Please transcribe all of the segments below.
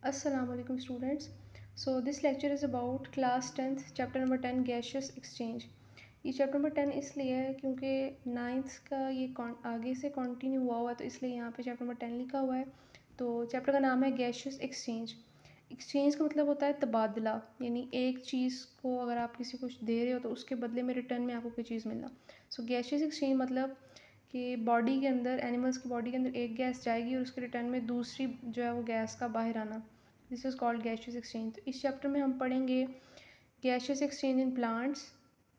Assalamu alaikum students. So this lecture is about class 10th chapter number 10 gaseous exchange. ये chapter number 10 इसलिए है क्योंकि ninth का ये आगे से कंटिन्यू हुआ है, तो इसलिए यहाँ पे चैप्टर नंबर 10 लिखा हुआ है। तो चैप्टर का नाम है गैशियस एक्सचेंज। एक्सचेंज का मतलब होता है तबादला, यानी एक चीज़ को अगर आप किसी को दे रहे हो तो उसके बदले में रिटर्न में आपको कोई चीज़ मिलना। सो गैशियस एक्सचेंज मतलब कि बॉडी के अंदर, एनिमल्स की बॉडी के अंदर एक गैस जाएगी और उसके रिटर्न में दूसरी जो है वो गैस का बाहर आना। This is called gaseous exchange. तो इस चैप्टर में हम पढ़ेंगे गैशियस एक्सचेंज इन प्लांट्स,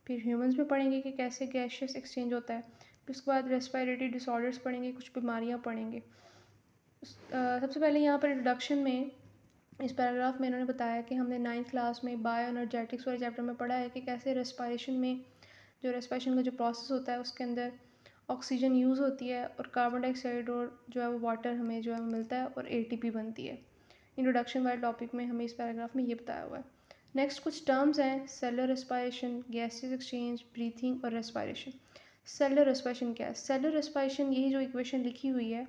फिर ह्यूमंस में पढ़ेंगे कि कैसे गैशियस एक्सचेंज होता है, फिर उसके बाद रेस्पिरेटरी डिसऑर्डर्स पढ़ेंगे, कुछ बीमारियाँ पढ़ेंगे। सबसे पहले यहाँ पर इंट्रोडक्शन में इस पैराग्राफ में इन्होंने बताया कि हमने 9th क्लास में बायो एनर्जेटिक्स वाले चैप्टर में पढ़ा है कि कैसे रेस्पिरेशन में जो रेस्पिरेशन का जो प्रोसेस होता है उसके अंदर ऑक्सीजन यूज़ होती है और कार्बन डाइऑक्साइड और जो है वो वाटर हमें जो है मिलता है और एटीपी बनती है। इंट्रोडक्शन वाले टॉपिक में हमें इस पैराग्राफ में ये बताया हुआ है। नेक्स्ट कुछ टर्म्स हैं: cellular respiration, gases exchange, breathing और रेस्पिरेशन। सेलुलर रेस्पिरेशन क्या है? सेलुलर रेस्पिरेशन यही जो इक्वेशन लिखी हुई है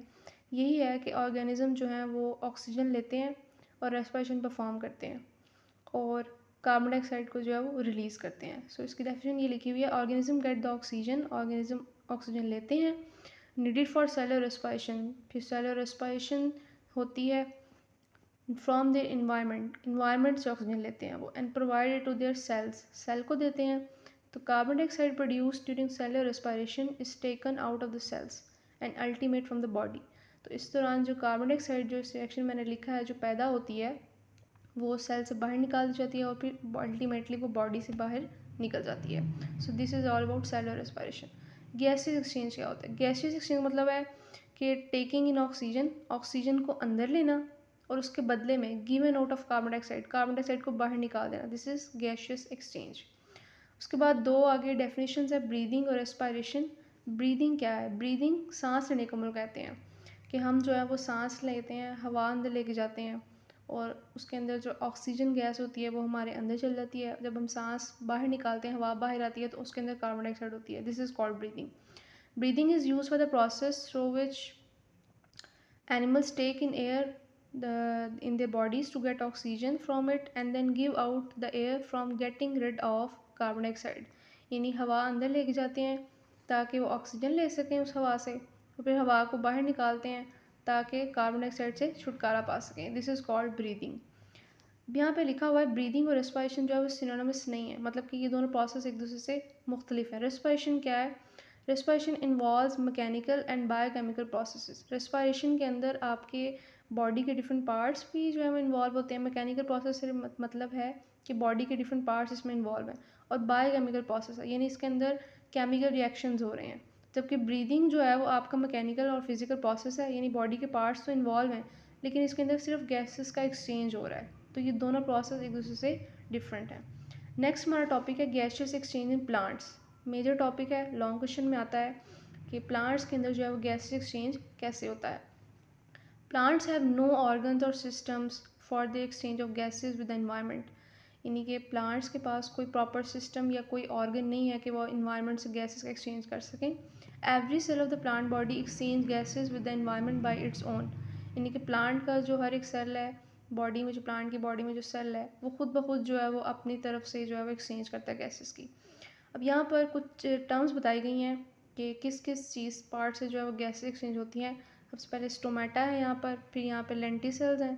यही है कि ऑर्गेनिज्म जो हैं वो ऑक्सीजन लेते हैं और रेस्पिरेशन परफॉर्म करते हैं और कार्बन डाइऑक्साइड को जो है वो रिलीज़ करते हैं। सो इसकी डेफिनेशन ये लिखी हुई है: organism get the oxygen, organism oxygen लेते हैं, नीडेड फॉर सेलुलर रेस्पिरेशन। फिर सेलुलर रेस्पिरेशन होती है फ्रॉम देयर इन्वायरमेंट से ऑक्सीजन लेते हैं वो, and provided to their cells, cell को देते हैं। तो carbon dioxide produce during cellular respiration is taken out of the cells and ultimate from the body. तो इस दौरान जो कार्बन डाइऑक्साइड जो इस रिएक्शन मैंने लिखा है जो पैदा होती है वो सेल से बाहर निकाल दी जाती है और फिर अल्टीमेटली वो बॉडी से बाहर निकल जाती है। So this is all about cellular respiration. Gases exchange क्या होता है? गैसेस एक्सचेंज मतलब है कि टेकिंग इन ऑक्सीजन, ऑक्सीजन को अंदर लेना और उसके बदले में given out of carbon dioxide, carbon dioxide को बाहर निकाल देना। This is gaseous exchange. उसके बाद दो आगे डेफिनेशंस है, ब्रीदिंग और रेस्पिरेशन। ब्रीदिंग क्या है? ब्रीदिंग सांस लेने को हम लोग कहते हैं कि हम जो है वो सांस लेते हैं, हवा अंदर लेके जाते हैं और उसके अंदर जो ऑक्सीजन गैस होती है वो हमारे अंदर चल जाती है। जब हम सांस बाहर निकालते हैं, हवा बाहर आती है तो उसके अंदर कार्बन डाइऑक्साइड होती है। This is called breathing. Breathing is use for the process through which animals take in air in their bodies to get oxygen from it and then give out the air from getting rid of carbon dioxide। यानी हवा अंदर लेके जाते हैं ताकि वो oxygen ले सकें उस हवा से और फिर हवा को बाहर निकालते हैं ताकि कार्बन डाइऑक्साइड से छुटकारा पा सकें। This is called breathing. यहाँ पे लिखा हुआ है ब्रीदिंग और रेस्पिरेशन जो है वो सिनोनिमस नहीं है, मतलब कि ये दोनों प्रोसेस एक दूसरे से मुख्तलिफ है। रेस्पिरेशन क्या है? Respiration involves mechanical and biochemical processes. Respiration के अंदर आपके बॉडी के डिफरेंट पार्ट्स भी जो है वो इन्वॉल्व होते हैं। मैकेनिकल प्रोसेस से मतलब है कि बॉडी के डिफरेंट पार्ट्स इसमें इन्वॉल्व हैं, और बायोकेमिकल प्रोसेस है यानी इसके अंदर केमिकल रिएक्शंस हो रहे हैं। जबकि ब्रीदिंग जो है वो आपका मैकेनिकल और फिजिकल प्रोसेस है, यानी बॉडी के पार्ट्स तो इन्वॉल्व हैं लेकिन इसके अंदर सिर्फ गैसेस का एक्सचेंज हो रहा है। तो ये दोनों प्रोसेस एक दूसरे से डिफरेंट हैं। नेक्स्ट हमारा टॉपिक है gaseous exchange in plants. Major topic है, लॉन्ग क्वेश्चन में आता है कि प्लांट्स के अंदर जो है वो गैसियस एक्सचेंज कैसे होता है। प्लांट्स हैव नो ऑर्गन्स और systems for the exchange of gases with the environment. यानी कि प्लांट्स के पास कोई प्रॉपर सिस्टम या कोई ऑर्गन नहीं है कि वो इन्वायरमेंट से गैसेस का एक्सचेंज कर सकें। Every cell of the plant body exchange gases with the environment by its own. यानी कि प्लांट का जो हर एक सेल है बॉडी में, जो प्लांट की बॉडी में जो सेल है वो खुद ब खुद जो है वो अपनी तरफ से जो है वो एक्सचेंज करता है गैसेस की। अब यहाँ पर कुछ टर्म्स बताई गई हैं कि किस किस चीज़ पार्ट से जो है वो गैसेस एक्सचेंज होती हैं। सबसे पहले स्टोमेटा है यहाँ पर, फिर यहाँ पे लेंटिसल्स हैं,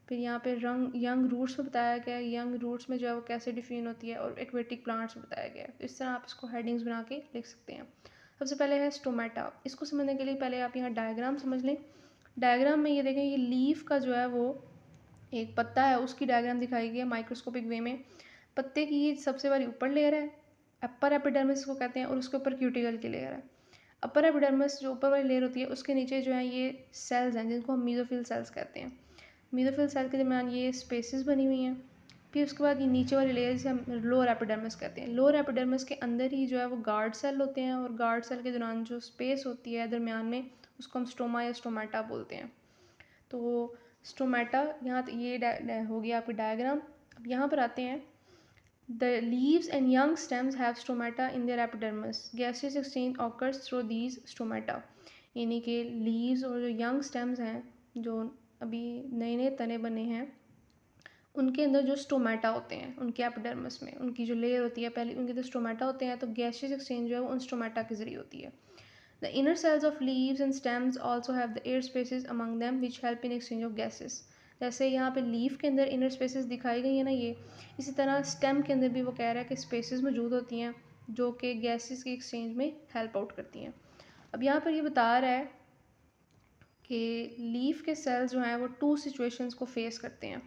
फिर यहाँ पे यंग रूट्स में बताया गया है, यंग रूट्स में जो है वो कैसे डिफाइन होती है, और एक्वेटिक प्लांट्स में बताया गया है। तो इस तरह आप इसको हेडिंग्स बना के लिख सकते हैं। सबसे पहले है स्टोमेटा। इसको समझने के लिए पहले आप यहाँ डायग्राम समझ लें। डायग्राम में ये देखें, ये लीफ का जो है वो एक पत्ता है उसकी डायग्राम दिखाई गई है माइक्रोस्कोपिक वे में। पत्ते की ये सबसे बड़ी ऊपर लेयर है, अपर एपिडर्मिस को कहते हैं, और उसके ऊपर क्यूटिकल की लेयर है। अपर एपिडर्मिस जो ऊपर वाली लेयर होती है उसके नीचे जो है ये सेल्स हैं जिनको हम मीजोफिल सेल्स कहते हैं। मीजोफिल सेल के दरमियान ये स्पेसेस बनी हुई हैं। फिर उसके बाद ये नीचे वाली लेयर से हम लोअर एपिडर्मिस कहते हैं। लोअर एपिडर्मिस के अंदर ही जो है वो गार्ड सेल होते हैं, और गार्ड सेल के दौरान जो स्पेस होती है दरमियान में उसको हम स्टोमा या स्टोमेटा बोलते हैं। तो स्टोमेटा यहाँ ये हो गया आपकी डायग्राम। अब यहाँ पर आते हैं, the leaves and young stems have stomata in their epidermis, gaseous exchange occurs through these stomata. यानी कि लीव्स और जो यंग स्टेम्स हैं, जो अभी नए नए तने बने हैं, उनके अंदर जो स्टोमेटा होते हैं, उनके एपिडर्मिस में उनकी जो लेयर होती है पहले उनके अंदर स्टोमेटा होते हैं, तो गैशियस एक्सचेंज जो है वो उन स्टोमेटा के ज़रिए होती है। The inner cells of leaves and stems also have the air spaces among them which help in exchange of gases. जैसे यहाँ पे लीफ के अंदर इनर स्पेसेस दिखाई गई है ना ये, इसी तरह स्टेम के अंदर भी वो कह रहा है कि स्पेसेस मौजूद होती हैं जो कि गैसेस की एक्सचेंज में हेल्प आउट करती हैं। अब यहाँ पर ये बता रहा है कि लीफ के सेल्स जो हैं वो टू सिचुएशंस को फेस करते हैं।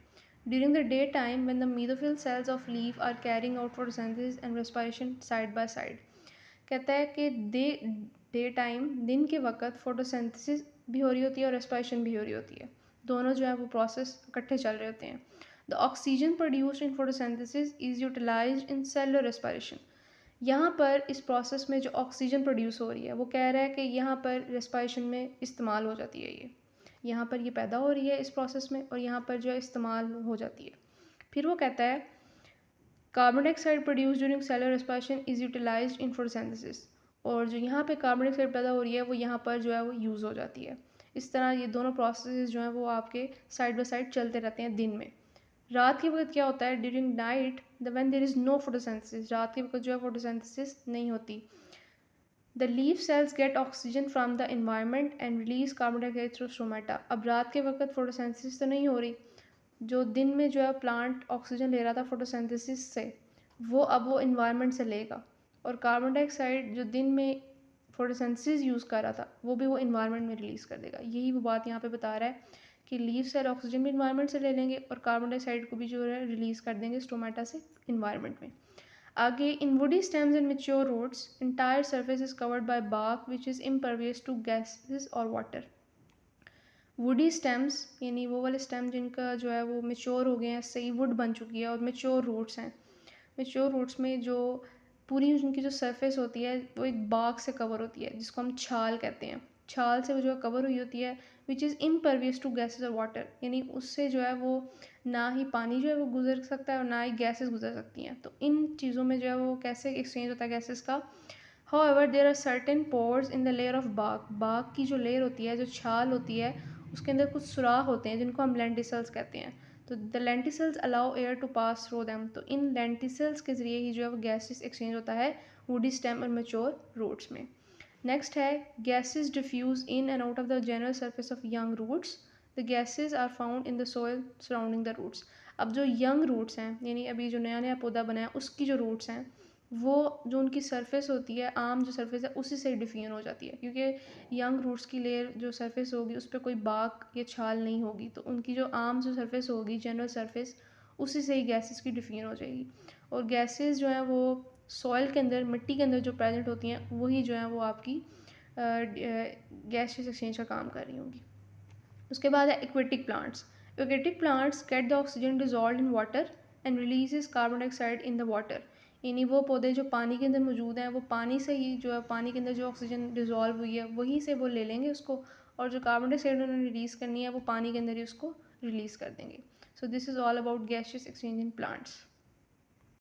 During the day time when the mesophyll cells of leaf are carrying out photosynthesis and respiration side by side. कहता है कि डे टाइम दिन के वक्त फोटोसिंथेसिस भी हो रही होती है और रेस्पिरेशन भी हो रही होती है, दोनों जो है वो प्रोसेस इकट्ठे चल रहे होते हैं। The oxygen produced in photosynthesis is utilised in cellular respiration. यहाँ पर इस प्रोसेस में जो ऑक्सीजन प्रोड्यूस हो रही है वो कह रहा है कि यहाँ पर रेस्पिरेशन में इस्तेमाल हो जाती है, ये यहाँ पर ये पैदा हो रही है इस प्रोसेस में और यहाँ पर जो है इस्तेमाल हो जाती है। फिर वो कहता है carbon dioxide produce during cellular respiration is utilised in photosynthesis, और जो यहाँ पे कार्बन डाइऑक्साइड पैदा हो रही है वो यहाँ पर जो है वो यूज़ हो जाती है। इस तरह ये दोनों प्रोसेस जो हैं वो आपके साइड बाय साइड चलते रहते हैं दिन में। रात के वक्त क्या होता है, during night the when there is no photosynthesis, रात के वक्त जो है फोटोसिंथेसिस नहीं होती। The leaf cells get oxygen from the environment and release carbon dioxide through stomata. अब रात के वक्त फोटोसिंथेसिस तो नहीं हो रही, जो दिन में जो है प्लांट ऑक्सीजन ले रहा था फोटोसिंथेसिस से, वो अब वो इन्वायरमेंट से लेगा, और कार्बन डाइऑक्साइड जो दिन में फोटोसिंथेसिस यूज़ कर रहा था वो भी वो इन्वायरमेंट में रिलीज़ कर देगा। यही वो बात यहाँ पे बता रहा है कि लीफ सेल ऑक्सीजन भी इन्वायरमेंट से ले लेंगे और कार्बन डाइऑक्साइड को भी जो है रिलीज़ कर देंगे स्टोमेटा से इन्वायरमेंट में। आगे, in woody stems and mature roots entire surface is covered by bark which is impervious to gases और वाटर। वुडी स्टेम्स यानी वो वाले स्टेम जिनका जो है वो मेच्योर हो गए हैं, सही वुड बन चुकी है, और मेच्योर रूट्स हैं। मेच्योर रूट्स में जो पूरी उनकी जो सरफेस होती है वो एक बाग से कवर होती है जिसको हम छाल कहते हैं। छाल से वो जो है कवर हुई होती है, which is impervious to gases और वाटर, यानी उससे जो है वो ना ही पानी जो है वो गुजर सकता है और ना ही गैसेस गुजर सकती हैं। तो इन चीज़ों में जो है वो कैसे एक्सचेंज होता है गैसेस का। However there are certain pores in the layer of bark, बाग की जो लेयर होती है, जो छाल होती है, उसके अंदर कुछ सुराख होते हैं जिनको हम लेंटिसल्स कहते हैं। तो the lenticels allow air to pass through them, तो इन लेंटिसल्स के ज़रिए ही जो है वो गैसेस एक्सचेंज होता है वुडी स्टेम और मेच्योर रूट्स में। नेक्स्ट है gases diffuse in and out of the general surface of young roots. The gases are found in the soil surrounding the roots. अब जो यंग रूट्स हैं यानी अभी जो नया नया पौधा बना है उसकी जो रूट्स हैं वो जो उनकी सरफेस होती है, आम जो सरफेस है उसी से डिफ्यूजन हो जाती है, क्योंकि यंग रूट्स की लेयर जो सरफेस होगी उस पर कोई बाक या छाल नहीं होगी, तो उनकी जो आम जो सरफेस होगी जनरल सरफेस उसी से ही गैसेस की डिफ्यूजन हो जाएगी। और गैसेस जो हैं वो सॉइल के अंदर, मिट्टी के अंदर जो प्रेजेंट होती हैं वही जो है वो आपकी गैसेस एक्सचेंज का काम कर रही होंगी। उसके बाद है aquatic plants. Aquatic plants gate the oxygen dissolve in water and releases carbon dioxide in the water, यानी वो पौधे जो पानी के अंदर मौजूद हैं वो पानी से ही जो है पानी के अंदर जो ऑक्सीजन डिजॉल्व हुई है वहीं से वो ले लेंगे उसको, और जो कार्बन डाइऑक्साइड उन्होंने रिलीज़ करनी है वो पानी के अंदर ही उसको रिलीज़ कर देंगे। So this is all about gaseous exchange in plants.